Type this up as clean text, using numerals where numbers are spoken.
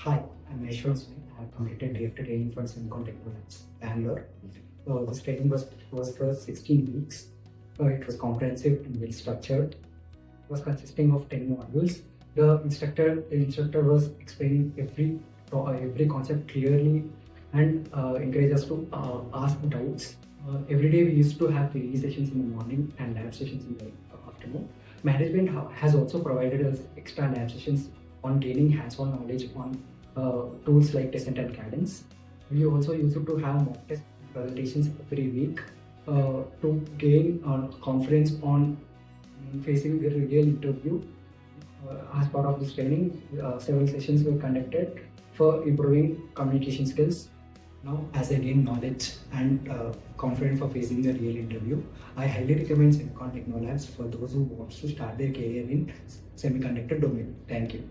Hi, I'm Sunil. I have completed day after training from Semicon Technolabs, Bangalore. This training was for 16 weeks. It was comprehensive and well structured. It was consisting of 10 modules. The instructor was explaining every concept clearly and encouraged us to ask doubts. Every day we used to have theory sessions in the morning and lab sessions in the afternoon. Management has also provided us extra lab sessions on gaining hands-on knowledge on tools like Descent and Cadence. We also used to have mock test presentations every week to gain confidence on facing the real interview. As part of this training, several sessions were conducted for improving communication skills. Now, as I gain knowledge and confident for facing the real interview, I highly recommend Semicon Technolabs for those who want to start their career in semiconductor domain. Thank you.